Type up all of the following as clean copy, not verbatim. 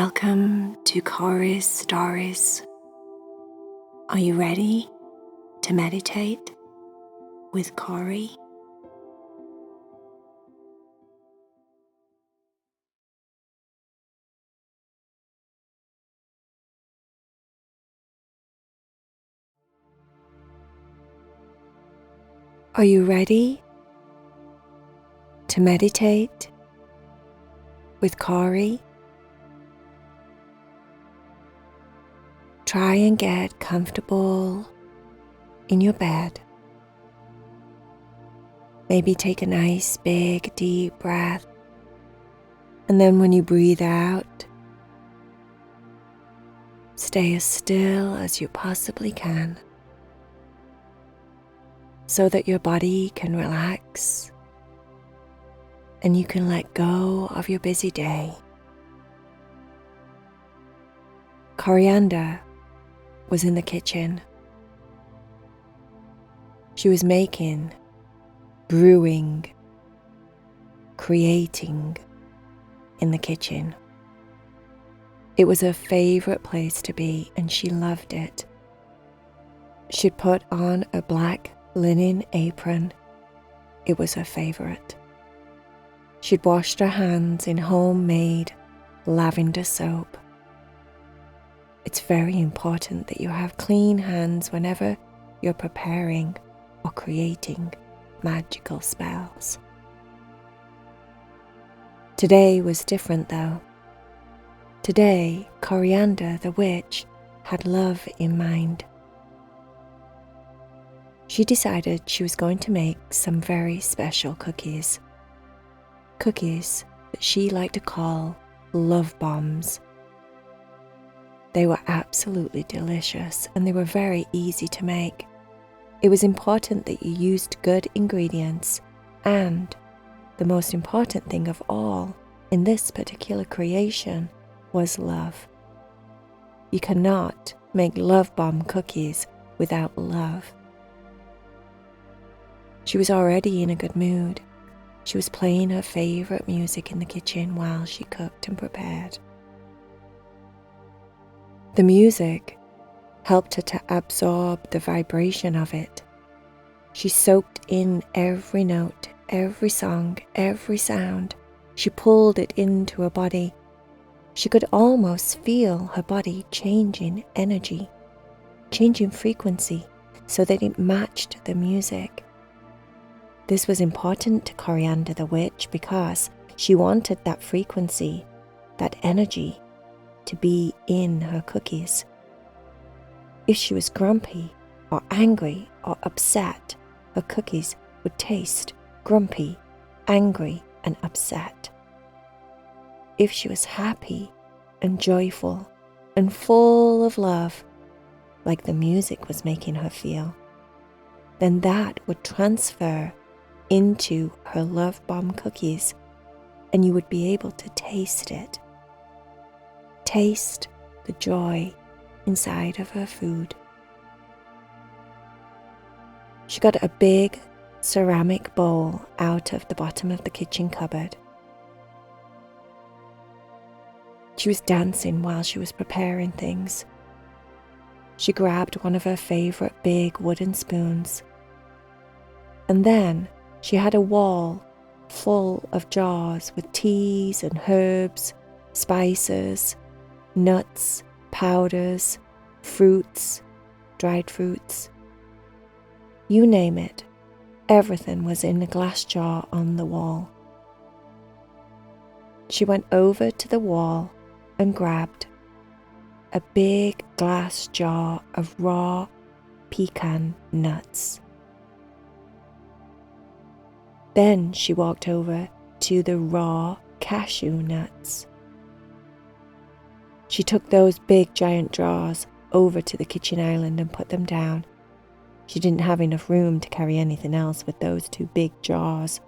Welcome to Cory's Stories. Are you ready to meditate with Cory? Are you ready to meditate with Cory? Try and get comfortable in your bed. Maybe take a nice big deep breath, and then when you breathe out, stay as still as you possibly can so that your body can relax and you can let go of your busy day. Corriannda was in the kitchen. She was making, brewing, creating in the kitchen. It was her favorite place to be, and she loved it. She'd put on a black linen apron. It was her favorite. She'd washed her hands in homemade lavender soap. It's very important that you have clean hands whenever you're preparing or creating magical spells. Today was different though. Today, Corriannda the witch had love in mind. She decided she was going to make some very special cookies. Cookies that she liked to call love bombs. They were absolutely delicious and they were very easy to make. It was important that you used good ingredients, and the most important thing of all in this particular creation was love. You cannot make love bomb cookies without love. She was already in a good mood. She was playing her favorite music in the kitchen while she cooked and prepared. The music helped her to absorb the vibration of it. She soaked in every note, every song, every sound. She pulled it into her body. She could almost feel her body changing energy, changing frequency so that it matched the music. This was important to Corriannda the witch because she wanted that frequency, that energy, to be in her cookies. If she was grumpy or angry or upset, her cookies would taste grumpy, angry, and upset. If she was happy and joyful and full of love, like the music was making her feel, then that would transfer into her love bomb cookies, and you would be able to taste it. Taste the joy inside of her food. She got a big ceramic bowl out of the bottom of the kitchen cupboard. She was dancing while she was preparing things. She grabbed one of her favorite big wooden spoons, and then she had a wall full of jars with teas and herbs, spices, nuts, powders, fruits, dried fruits. You name it, everything was in a glass jar on the wall. She went over to the wall and grabbed a big glass jar of raw pecan nuts. Then she walked over to the raw cashew nuts. She took those big giant jars over to the kitchen island and put them down. She didn't have enough room to carry anything else with those two big jars.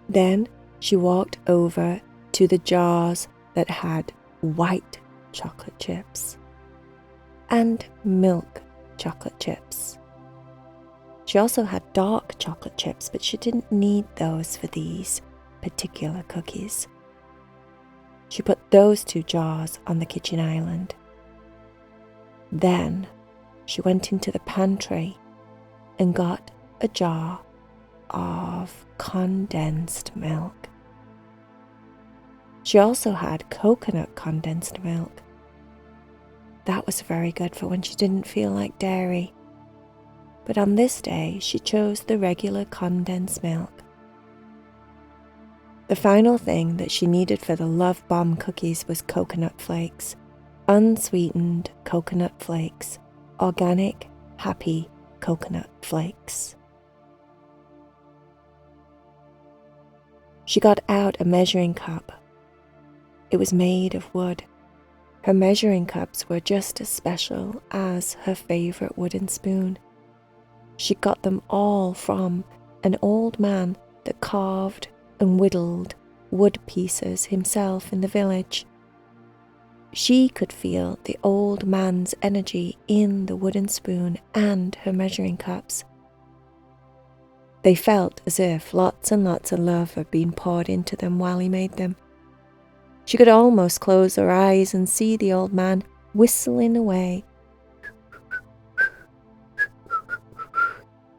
Then she walked over to the jars that had white chocolate chips and milk chocolate chips. She also had dark chocolate chips, but she didn't need those for these particular cookies. She put those 2 jars on the kitchen island. Then she went into the pantry and got a jar of condensed milk. She also had coconut condensed milk. That was very good for when she didn't feel like dairy. But on this day, she chose the regular condensed milk. The final thing that she needed for the Love Bomb cookies was coconut flakes. Unsweetened coconut flakes. Organic, happy coconut flakes. She got out a measuring cup. It was made of wood. Her measuring cups were just as special as her favorite wooden spoon. She got them all from an old man that carved and whittled wood pieces himself in the village. She could feel the old man's energy in the wooden spoon and her measuring cups. They felt as if lots and lots of love had been poured into them while he made them. She could almost close her eyes and see the old man whistling away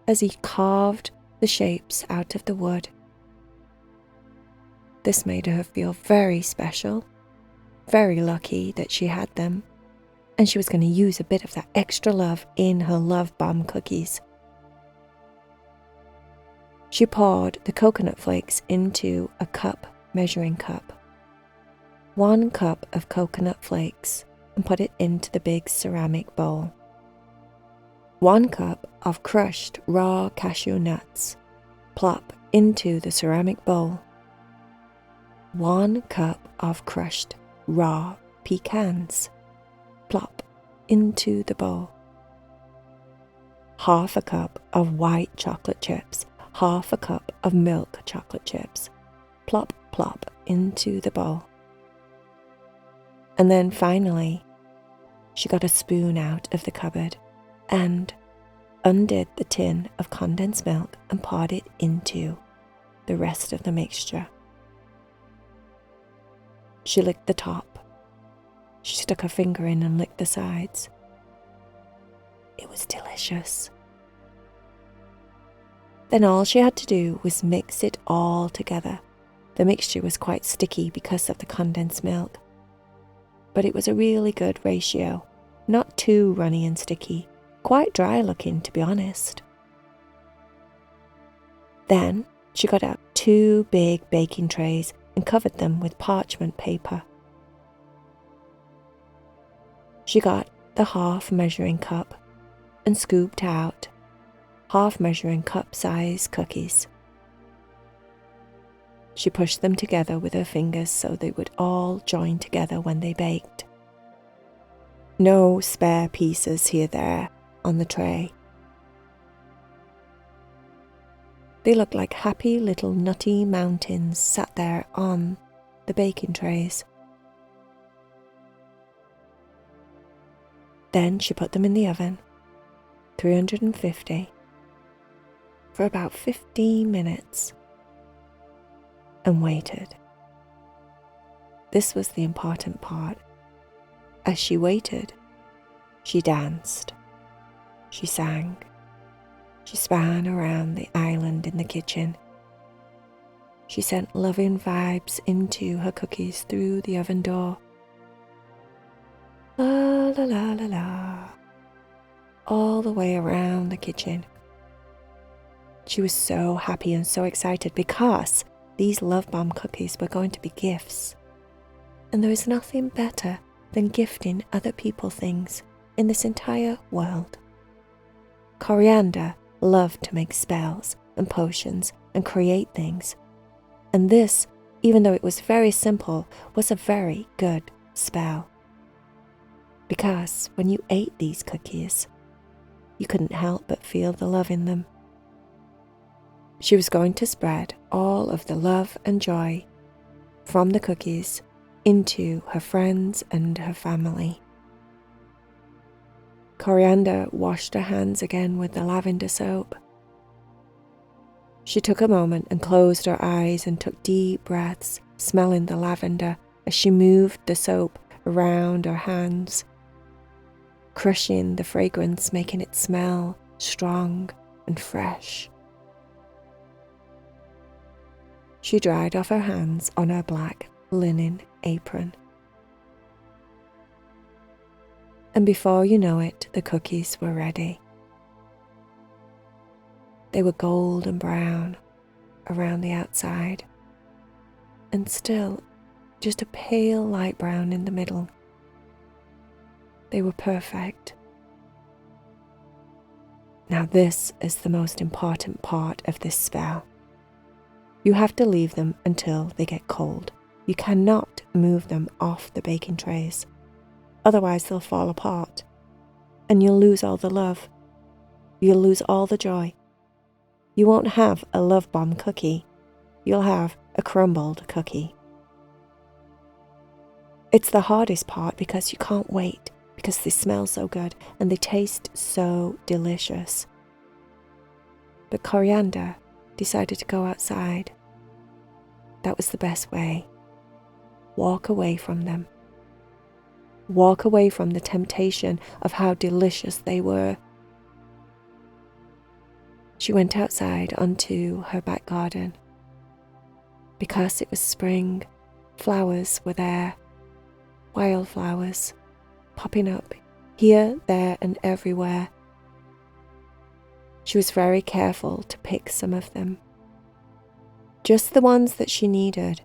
as he carved the shapes out of the wood. This made her feel very special, very lucky that she had them, and she was going to use a bit of that extra love in her Love Bomb cookies. She poured the coconut flakes into a measuring cup. 1 cup of coconut flakes, and put it into the big ceramic bowl. 1 cup of crushed raw cashew nuts. Plop into the ceramic bowl. 1 cup of crushed raw pecans. Plop into the bowl. 1/2 cup of white chocolate chips. 1/2 cup of milk chocolate chips. Plop, plop into the bowl. And then finally, she got a spoon out of the cupboard and undid the tin of condensed milk and poured it into the rest of the mixture. She licked the top. She stuck her finger in and licked the sides. It was delicious. Then all she had to do was mix it all together. The mixture was quite sticky because of the condensed milk, but it was a really good ratio, not too runny and sticky, quite dry looking to be honest. Then she got out 2 big baking trays and covered them with parchment paper. She got the 1/2 measuring cup and scooped out 1/2 measuring cup size cookies. She pushed them together with her fingers so they would all join together when they baked. No spare pieces here there on the tray. They looked like happy little nutty mountains sat there on the baking trays. Then she put them in the oven, 350, for about 15 minutes, and waited. This was the important part. As she waited, she danced, she sang, she span around the island in the kitchen. She sent loving vibes into her cookies through the oven door. La la la la la, all the way around the kitchen. She was so happy and so excited because these Love Bomb cookies were going to be gifts. And there is nothing better than gifting other people things in this entire world. Corriannda loved to make spells and potions and create things. And this, even though it was very simple, was a very good spell. Because when you ate these cookies, you couldn't help but feel the love in them. She was going to spread all of the love and joy from the cookies into her friends and her family. Corriannda washed her hands again with the lavender soap. She took a moment and closed her eyes and took deep breaths, smelling the lavender as she moved the soap around her hands, crushing the fragrance, making it smell strong and fresh. She dried off her hands on her black linen apron. And before you know it, the cookies were ready. They were golden brown around the outside, and still just a pale light brown in the middle. They were perfect. Now this is the most important part of this spell. You have to leave them until they get cold. You cannot move them off the baking trays. Otherwise they'll fall apart, and you'll lose all the love. You'll lose all the joy. You won't have a love bomb cookie. You'll have a crumbled cookie. It's the hardest part because you can't wait, because they smell so good and they taste so delicious. But Corriannda decided to go outside. That was the best way. Walk away from them. Walk away from the temptation of how delicious they were. She went outside onto her back garden. Because it was spring, flowers were there, wildflowers popping up here, there, and everywhere. She was very careful to pick some of them, just the ones that she needed.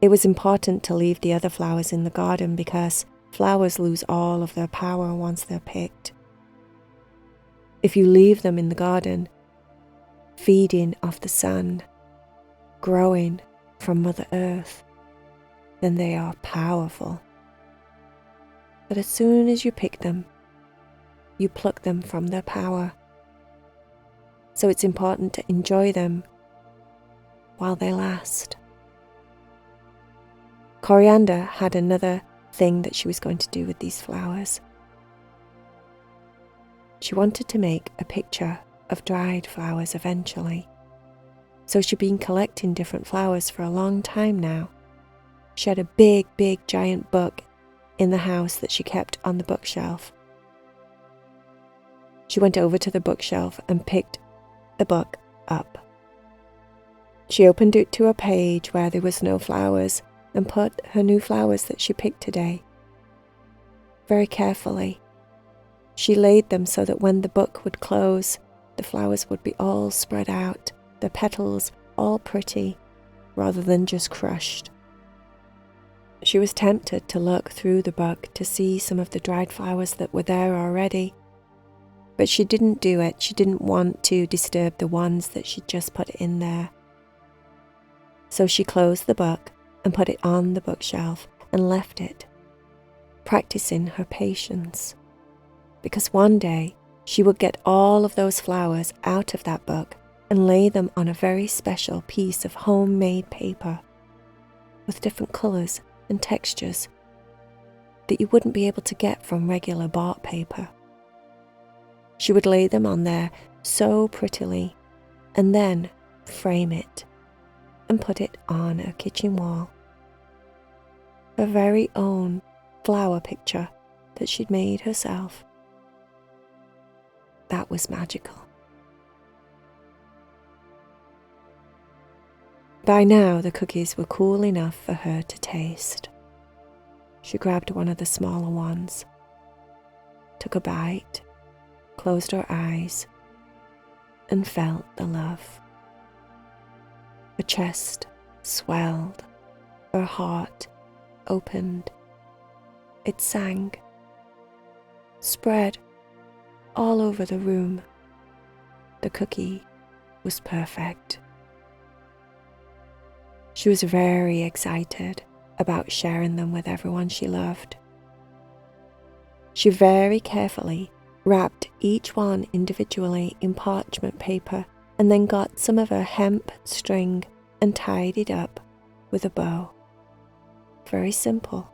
It was important to leave the other flowers in the garden because flowers lose all of their power once they're picked. If you leave them in the garden, feeding off the sun, growing from Mother Earth, then they are powerful. But as soon as you pick them, you pluck them from their power. So it's important to enjoy them while they last. Corriannda had another thing that she was going to do with these flowers. She wanted to make a picture of dried flowers eventually. So she'd been collecting different flowers for a long time now. She had a big, giant book in the house that she kept on the bookshelf. She went over to the bookshelf and picked the book up. She opened it to a page where there was no flowers and put her new flowers that she picked today. Very carefully, she laid them so that when the book would close, the flowers would be all spread out, the petals all pretty, rather than just crushed. She was tempted to look through the book to see some of the dried flowers that were there already, but she didn't do it. She didn't want to disturb the ones that she'd just put in there. So she closed the book and put it on the bookshelf and left it, practicing her patience, because one day she would get all of those flowers out of that book and lay them on a very special piece of homemade paper with different colours and textures that you wouldn't be able to get from regular bought paper. She would lay them on there so prettily and then frame it and put it on her kitchen wall. Her very own flower picture that she'd made herself. That was magical. By now, the cookies were cool enough for her to taste. She grabbed one of the smaller ones, took a bite, closed her eyes, and felt the love. Her chest swelled, her heart opened. It sang, spread all over the room. The cookie was perfect. She was very excited about sharing them with everyone she loved. She very carefully wrapped each one individually in parchment paper and then got some of her hemp string and tied it up with a bow. Very simple,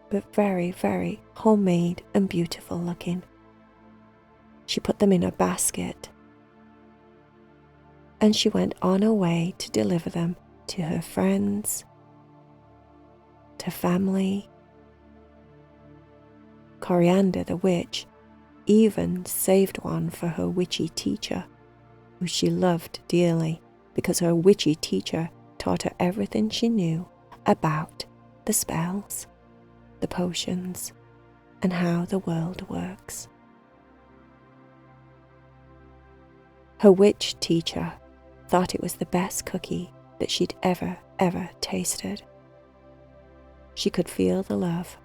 but very homemade and beautiful looking. She put them in a basket and she went on her way to deliver them to her friends to family. Corriannda the witch even saved one for her witchy teacher, who she loved dearly because her witchy teacher taught her everything she knew about the spells, the potions, and how the world works. Her witch teacher thought it was the best cookie that she'd ever tasted. She could feel the love.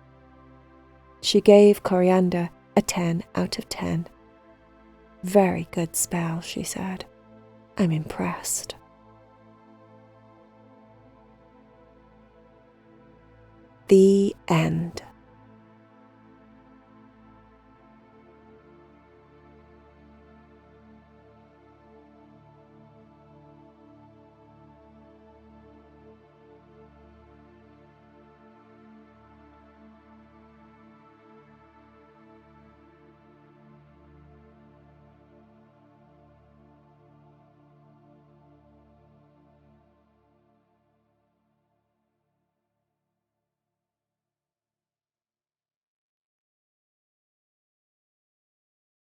She gave Corriannda a 10 out of 10. Very good spell, she said. I'm impressed. The end.